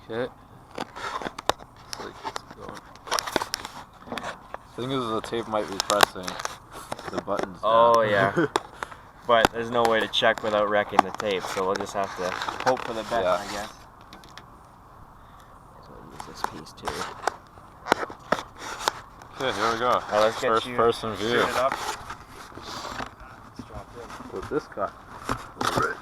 Okay. Looks like it's going. Thing is, the tape might be pressing the buttons down. Oh yeah. But there's no way to check without wrecking the tape, so we'll just have to hope for the best, Yeah. I guess. So I'll use this piece too. Okay, here we go. Right, let's get First person view. suited up. With this guy. Right.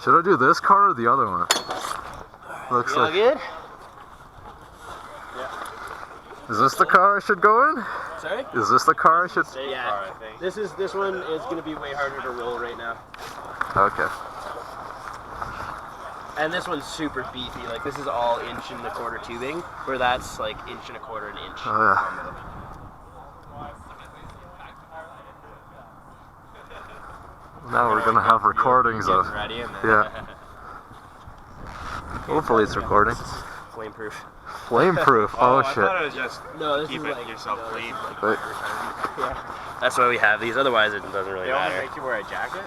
Should I do this car or the other one? Looks like. Good? Is this the car I should go in? Sorry? Is this the car I should? Yeah. This one is going to be way harder to roll right now. Okay. And this one's super beefy. Like this is all 1.25 inch tubing, where that's like 1.25 inch. Oh yeah. Now we're gonna have recordings of. Ready and then Yeah. Hopefully it's recording. Flameproof. Flameproof. Oh I shit. thought it was just No, this keeping is like yourself clean. Wait. Yeah. That's why we have these. Otherwise, it doesn't really They only matter. make you wear a jacket?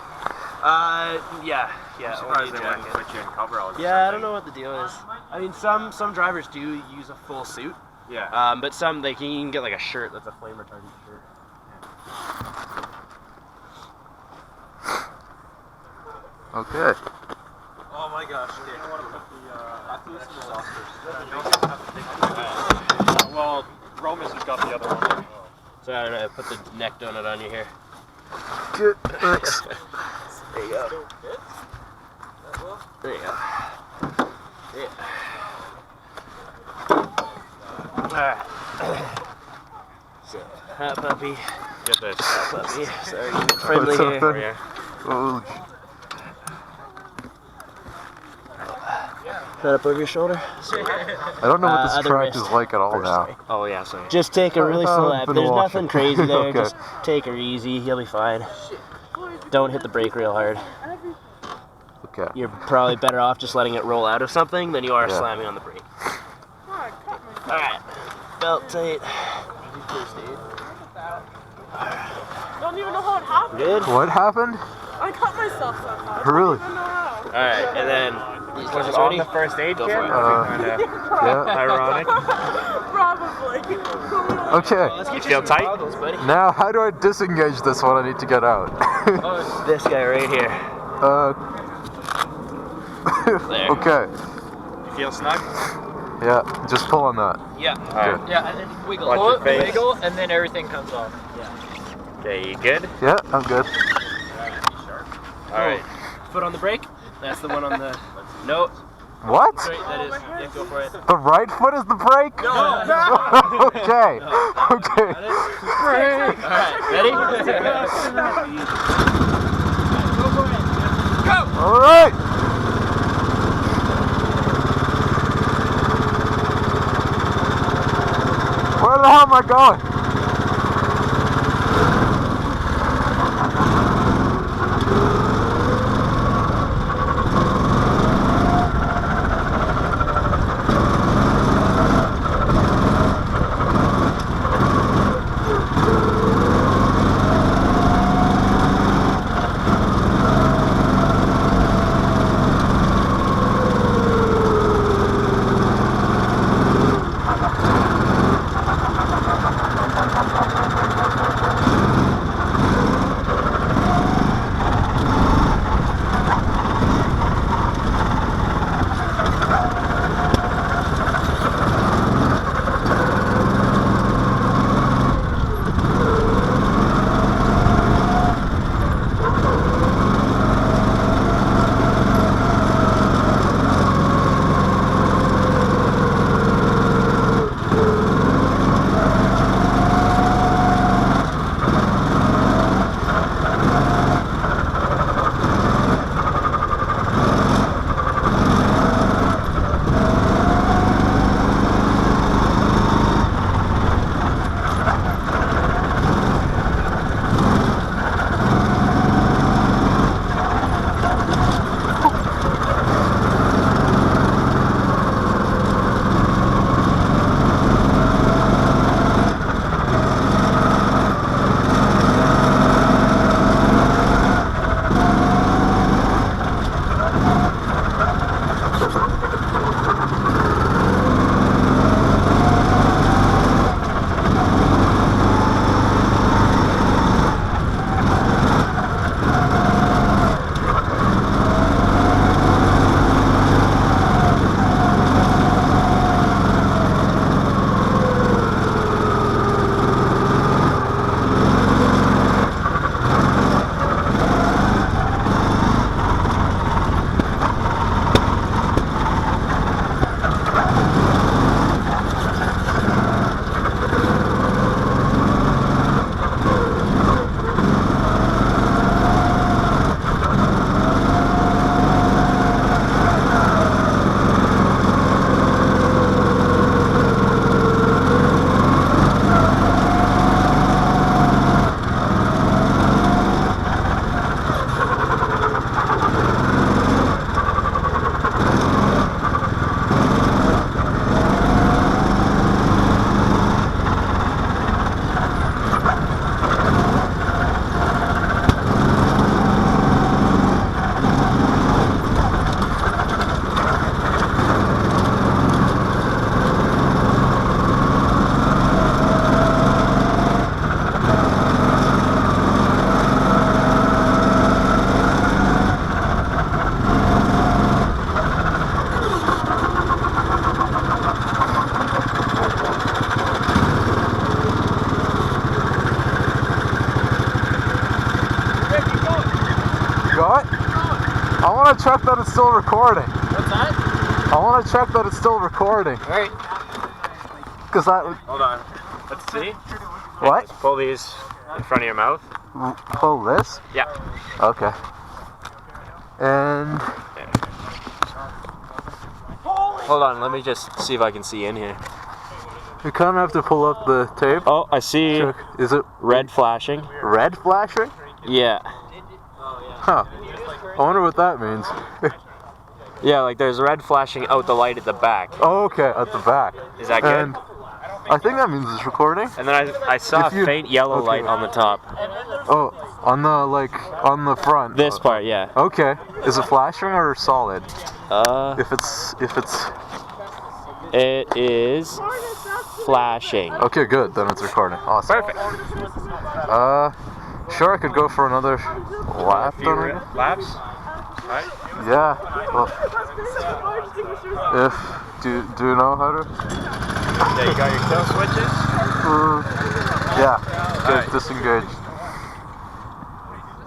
Yeah. I'm Only surprised a they wouldn't jacket. put you in coveralls. Yeah, I don't know what the deal is. I mean, some drivers do use a full suit. Yeah. But some you can get like a shirt that's a flame retardant shirt. Okay. Oh my gosh. You don't want to put the well, Romus has got the other one. So I don't know. Put the neck donut on you here. Good. Thanks. There you go. There you go. Yeah. Alright. So, hot puppy. Get this. Hot puppy. Sorry, friendly What's up, here. then? Oh, Put up over your shoulder. I don't know what this Other track wrist. is like at all now. Oh yeah, sorry. Just take a really slow lap. been There's watching. nothing crazy there. Okay. Just take her easy. You'll be fine. Don't hit the brake real hard. Okay. You're probably better off just letting it roll out of something than you are Yeah. slamming on the brake. Alright. Belt tight. Don't even know how it happened. Good? What happened? I cut myself somehow. Really? I don't know how. Alright, and then Was it on the first aid Go kit? for it. Yeah. Ironic. Probably. Okay. let's get Feel you tight? some goggles, buddy. Now, how do I disengage this when I need to get out? This guy right here. There. Okay. You feel snug? Yeah. Just pull on that. Yeah. Alright. Yeah, and then wiggle. Watch Pull your it, face. wiggle, and then everything comes off. Okay, you good? Yeah, I'm good. Alright. Foot on the brake. That's the one on the. No. What? Sorry, that is. Yeah, go for it. The right foot is the brake? No. Okay. Okay. Alright, ready? All right. Where the hell am I going? want to check that it's still recording. What's that? I want to check that it's still recording. All right. Because that. Hold on. Let's see. What? Pull these in front of your mouth. Pull this? Yeah. Okay. And. Hold on, let me just see if I can see in here. You kind of have to pull up the tape. Oh, I see Check. Is it red flashing. red flashing? Yeah. Huh. I wonder what that means. Yeah, like there's red flashing out the light at the back. Oh, okay, at the back. Is that good? And I think that means it's recording. And then I saw If you- a faint yellow okay. light on the top. Oh, on the front. This part, yeah. Okay. Is it flashing or solid? It is flashing. Okay, good. Then it's recording. Awesome. Perfect. Sure, I could go for another lap. Then I guess. Laps? Right. Yeah. Well, do you know how to? Yeah, you got your kill switches? Yeah. Good. Alright. Disengage.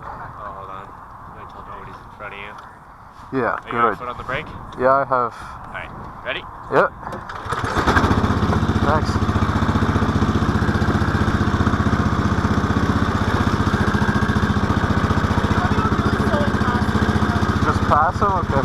Oh, hold on. Wait till nobody's in front of you. Yeah. Are you got your Good. foot on the brake? Yeah, I have. Alright. Ready? Yep. Thanks. Just pass him? Okay.